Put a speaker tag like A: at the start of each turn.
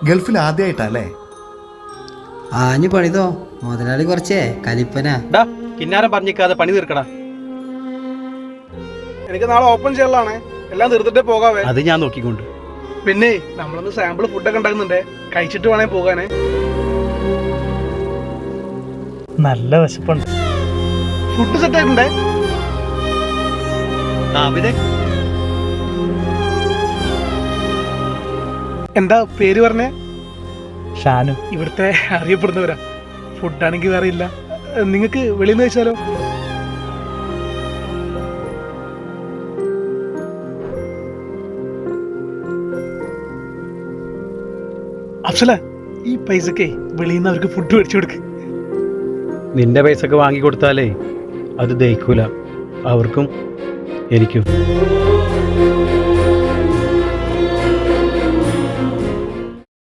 A: ഗൾഫിൽ ആദ്യമായിട്ടല്ലേ?
B: ആഞ്ഞു പണിതോ മുതലാളി കുറച്ചേ കലിപ്പനാ.
C: കിന്നാരം പറഞ്ഞിക്കാതെ പണി തീർക്കടാ.
D: എനിക്ക് നാളെ ഓപ്പൺ ചെയ്യാനുള്ളതാണേ, എല്ലാം തീർത്തിട്ടേ പോകാവേ.
C: അത് ഞാൻ നോക്കിക്കൊണ്ട്.
D: പിന്നെ നമ്മളൊന്ന് സാമ്പിൾ ഫുഡൊക്കെ ഉണ്ടാക്കുന്നുണ്ടേ, കഴിച്ചിട്ട് വേണേ പോകാനേ.
E: നല്ല വിശപ്പുണ്ട്.
D: ഫുഡ് സെറ്റ് ആയിട്ടുണ്ടേ. എന്താ പേര് പറഞ്ഞേ?
E: ഷാനു.
D: ഇവിടുത്തെ അറിയപ്പെടുന്നവരാ. ഫുഡാണെങ്കിൽ വേറെ ഇല്ല. നിങ്ങൾക്ക് വെളിയിൽ നിന്ന് കഴിച്ചാലോ? അഫ്സല, ഈ പൈസക്കേ വെളിയിൽ നിന്ന് അവർക്ക് ഫുഡ് മേടിച്ചു കൊടുക്ക്.
C: നിന്റെ പൈസക്ക് വാങ്ങി കൊടുത്താലേ അത് ദഹിക്കൂല, അവർക്കും എനിക്കും.